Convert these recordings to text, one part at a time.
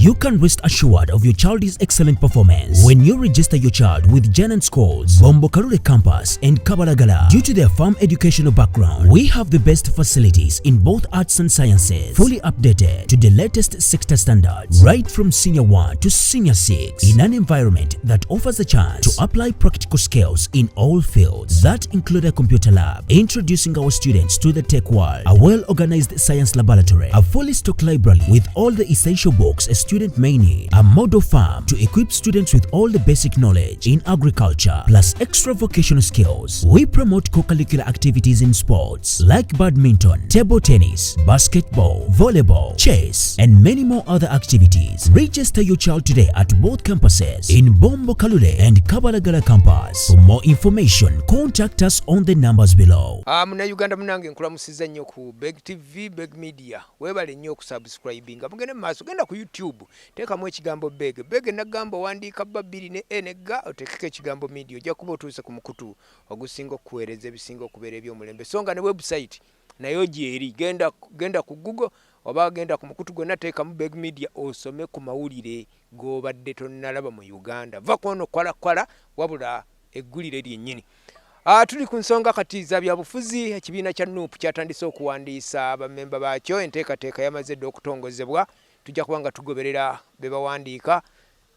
You can rest assured of your child's excellent performance when you register your child with Janan Schools, Bombo Kalule Campus and Kabalagala. Due to their firm educational background, we have the best facilities in both arts and sciences, fully updated to the latest sector standards, right from Senior 1 to Senior 6, in an environment that offers a chance to apply practical skills in all fields. That include a computer lab, introducing our students to the tech world, a well-organized science laboratory, a fully stocked library with all the essential books a student may need, a model farm to equip students with all the basic knowledge in agriculture, plus extra vocational skills. We promote co-curricular activities in sports like badminton, table tennis, basketball, volleyball, chess, and many more other activities. Register your child today at both campuses in Bombo Kalule and Kabalagala campus. For more information, contact us on the numbers below. Muna Uganda munange nkulamusiza nnyo ku Beg TV, Beg Media. Webale nnyo okusubscribinga. Mugende maaso, genda ku YouTube. Teekamu ekigambo Beg. Beg nagamba wandiika babiri ne enega otekeko ekigambo media. Ojja kuba otuuse ku mukutu ogusinga okuweereza ebisinga okubeera eby'omulembe. Songa ne website nayo gyeri. Genda ku Google oba genda ku mukutu gwonna teekamu Beg Media osome ku mawulire g'obadde tonnalaba mu Uganda. Va kwono kwala wabula eggulire lyennyini. Tuli ku nsonga kati za byabufuzi. Ekibiina kya NUP kyatandise okuwandiisa bammemba baakyo. Enteekateeka yamaze dda okutongozebwa. Tujja kuba nga tugoberera be bawandiika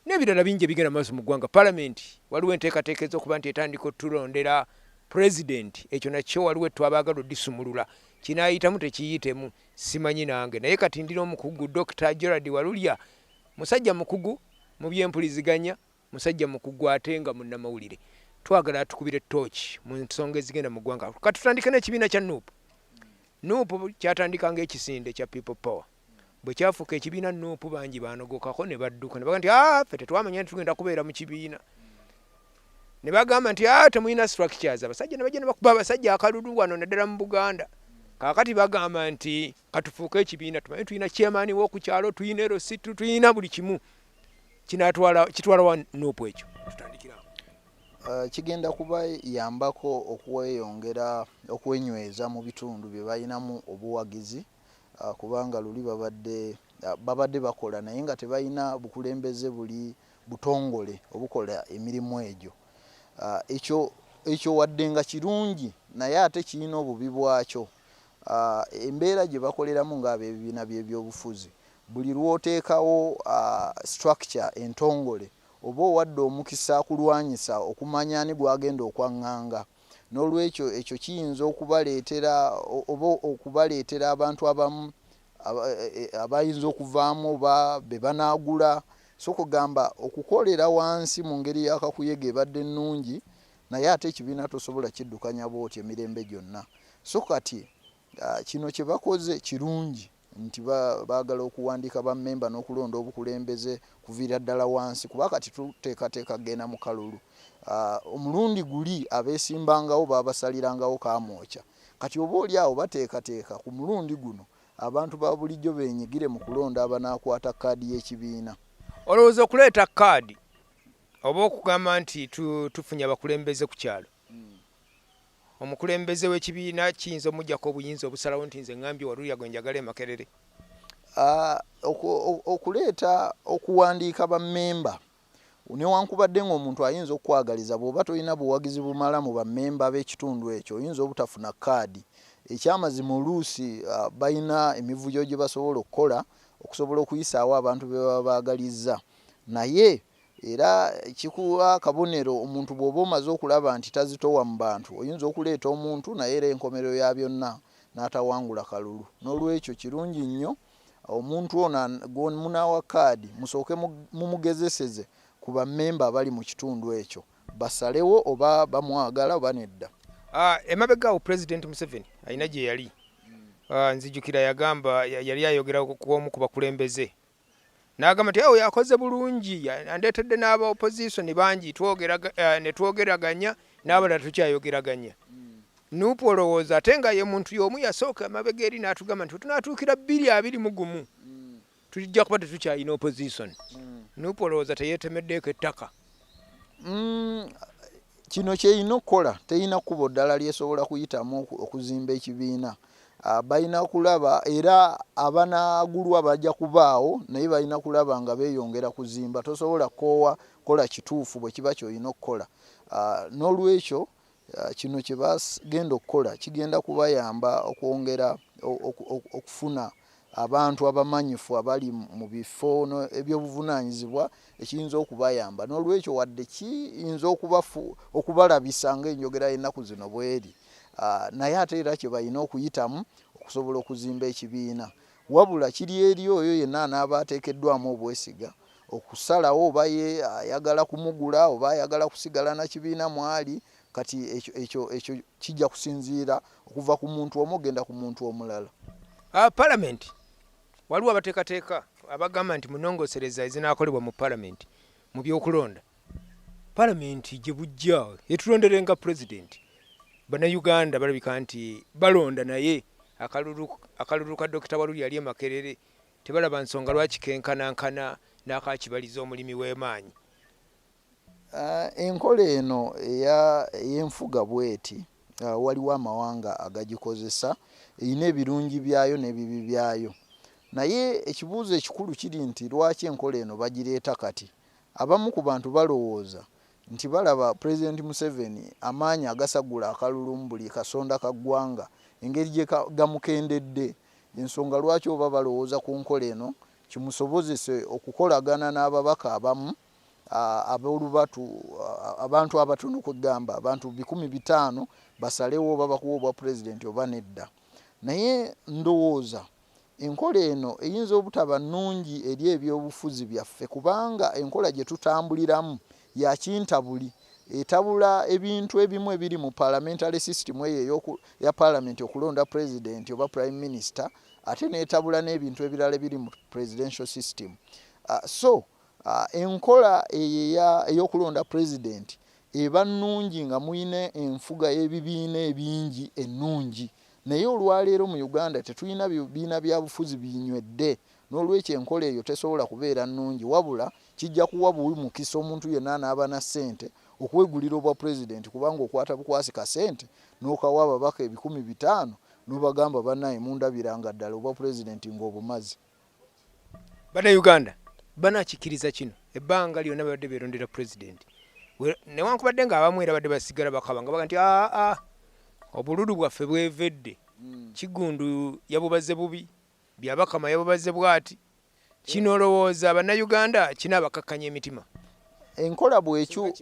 n'ebirala bingi ebigenda maaso mu ggwanga. Palamenti waliwo enteekateeka ez'okuba nti etandika otulondera pulezidenti. Ekyo nakyo waliwo etwabaagala oddisumulula. Kinaayitamu tekiyitemu simanyi nange. Naye kati ndina omukugu Dr. Gerard Walulya, musajja mukugu mu by'empuliziganya, musajja mukugu ate nga munnamawulire. Twagala tukubire torch mu nsonga ezigenda mu ggwanga. Katutandike n'ekibiina kya NUP. NUP kyatandika ng'ekisinde kya People Power. Bwe kyafuuka ekibiina NUP bangi baanogokako ne badduka ne bagamba nti ffe tetwamanya nti tugenda kubeera mu kibiina. Ne bagamba nti temulina structures. Abasajja ne bagenda bakuba abasajja akalulu wano naddala mu Buganda. Kaakati bagamba nti katufuuke ekibiina, tumanyi tulina chairman w'oku kyalo, tulina erositu, tulina buli kimu. Kitwala wa NUP ekyo. Tutandikira kigenda kuba yambako okweyongera okwenyweza mu bitundu bye balinamu obuwagizi, kubanga luli babadde bakola naye nga tebalina bukulembeze buli butongole obukola emirimu egyo. Ekyo wadde nga kirungi naye ate kirina obubi bwakyo. Embeera gye bakoleramu ng'abo ebibiina by'ebyobufuzi, buli lw'oteekawo structure entongole oba owadde omukisa kulwanyisa okumanya ani gwagenda okwaŋŋanga. N'olwekyo ekyo kiyinza okubaleetera abantu abamu abayinza okuvaamu oba be banaagula. So kugamba okukolera wansi mu ngeri y'akakuyege ebadde nnungi, naye ate ekibiina tosobola kiddukanya bw'oti emirembe gyonna. So kati kino kye bakoze kirungi nti baagala okuwandiika bammemba n'okulonda obukulembeze kuviira ddala wansi, kuba kati tuteekateeka kgenda mu kalulu. Omulundi guli abeesimbangawo baabasalirangawo kaamwokya. Kati oba oli awo bateekateeka ku mulundi guno abantu ba bulijjo beenyigire mu kulonda abanaakwata kaadi y'ekibiina. Olowooza okuleeta kaadi oba okugamba nti tufunye abakulembeze ku kyalo, omukulembeze w'ekibiina kiyinza omujjako obuyinza obusalawo nti nze ngambye Walulya gwe njagala e Makerere? Okuleeta okuwandiika bammemba newankubadde ng'omuntu ayinza okukwagaliza bw'oba tolina buwagizi bumala mu bammemba b'ekitundu ekyo oyinza obutafuna kaadi. Ekyamazima oluusi balina emivuyo gye basobola okukola okusobola okuyisaawo abantu be baba baagalizza, naye era kikuwa akabonero omuntu bw'oba omaze okulaba nti tazitowa mu bantu oyinza okuleeta omuntu naye era enkomerero ya byonna n'atawangula kalulu. N'olwekyo kirungi nnyo omuntu ono munaawa kaadi musooke mumugezeseze ku bammemba abali mu kitundu ekyo basalewo oba bamwagala oba nedda. Emabegaawo President Museveni alina gye yali. Nzijukira yagamba yali ayogera ku omu ku bakulembeze. N'agamba nti oyo yakoze bulungi, andeetedde n'aba opposition bangi ne twogeraganya n'abalala tukyayogeraganya. NUP olowooza ate nga ye muntu y'omu yasooka emabega eri n'atugamba nti tunaatuukira 2021 tujja kuba tetukyalina opposition. NUP olowooza teyeetemeddeeko ettaka? Kino kyeyina okukola, teyina kkubo ddala lyesobola kuyitamu okuzimba ekibiina. balina kulaba era abanagulwa bajja kubaawo naye balina kulaba nga beeyongera kuzimba tosobola kola kituufu bwe kiba kyolina okukola n'olwekyo kino kye bagenda okukola kigenda kubayamba okwongera okufuna abantu abamanyifu abali mu bifo ebyobuvunaanyizibwa ekiyinza okubayamba n'olwekyo wadde kiyinza okubalabisa ng'enjogera y'ennaku zino bweri naye ate era kye balina okuyitamu okusobola okuzimba ekibiina wabula kiri eri oyo yenna anaaba ateekeddwamu obwesiga okusalawo oba ye ayagala kumugula oba ayagala kusigala na kibiina mwali kati ekyo kijja kusinziira okuva ku muntu omu ogenda ku muntu omulala. Parliament waliwo abateekateeka abagamba nti munongosereza ezinaakolebwa mu Parliament mu byokulonda. Parliament gye bujja etulondere nga president. Bannayuganda balabika nti balonda naye akalulu ka Dr. Waluli yali Makerere tebalaba nsonga lwaki kenkanankana n'akakibaliza omulimi w'emaanyi. Enkola eno ey'enfuga bweti waliwo amawanga agagikozesa erina ebirungi byayo n'ebibi byayo naye ekibuuzo ekikulu kiri nti lwaki enkola eno bagireeta kati abamu ku bantu balowooza nti balaba President Museveni amaanyi agasagula akalulu mu buli kasonda ka ggwanga engeri gye gamukendedde ensonga lwaki oba balowooza ku nkola eno kimusobozese okukolagana n'ababaka abamu ab'olubatu abantu abatono kwegamba abantu 500 basalewo oba bakuwa obwa pulezidenti oba nedda naye ndowooza enkola eno eyinza obutaba nnungi eri ebyobufuzi byaffe kubanga enkola gye tutambuliramu yakintabuli etabula ebintu ebimu ebiri mu parliamentary system eyo ya parliament okulonda president oba prime minister ate netabula n'ebintu ebirala ebiri mu presidential system enkola ey'okulonda president eba nnungi nga muyina enfuga y'ebibiina ebingi ennungi naye olwaleero mu Uganda tetulina bibiina bya bufuzi binywedde n'olwekyo enkola eyo tesobola kubeera nnungi wabula kijja kuwa mukisa omuntu yenna n'aba na ssente okwegulira obwa president kubanga okwata bukwasi ka ssente n'okawa ababaka 500 n'obagamba bannaye mundabiranga ddala obwa president ng'obumazi. Bannayuganda banakikiriza kino ebbanga lyonna babadde beerondera president newankubadde ng'abamu era badde basigala bakaba nga baga nti obululu bwaffe bwevedde Kigundu yabubaze bubi Byabakama yabubaze bwati kino olowooza bannayuganda kinaabakakkanya emitima enkola bwekyo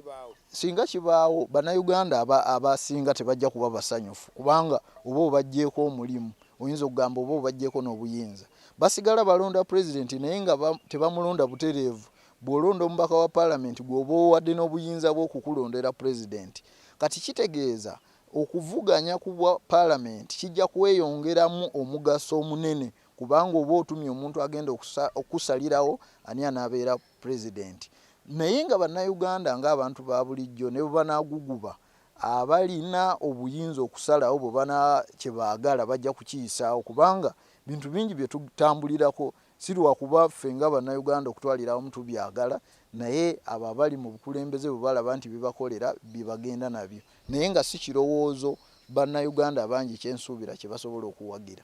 singa kibaawo bannayuganda abasinga tebajja kuba basanyufu kubanga oba obajjeeko omulimu oyinza okugamba oba obajjeeko n'obuyinza basigala balonda president naye nga tebamulonda butereevu bw'olonda omubaka wa parliament gw'oba owadde n'obuyinza bw'okukulondera president kati kitegeeza okuvuganya ku bwa parliament kijja kweyongeramu omugaso omunene kubanga oba otumye omuntu agenda okusalirawo ani anaabeera president naye nga bannayuganda ng'abantu ba bulijjo ne bwe banaaguguba abalina obuyinza okusalawo bwe bana kye baagala bajja kukiyisaawo kubanga bintu bingi bye tutambulirako si lwakuba ffe nga bannayuganda okutwalirawo mutu byagala naye abo abali mu bukulembeze bwe balaba nti bibakolera bibagenda nabyo naye nga si kirowoozo bannayuganda bangi kyensuubira kye basobola okuwagira.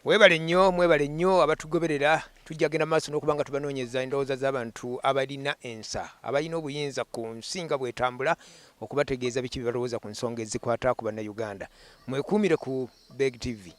Mwebale nnyo abatugoberera tujja genda maaso n'okuba nga tubanoonyeza endowooza z'abantu abalina ensa abalina obuyinza ku nsinga bwetambula okubategeeza biki bye balowooza ku nsonga ezikwata ku bannayuganda mwekuumire ku Beg TV.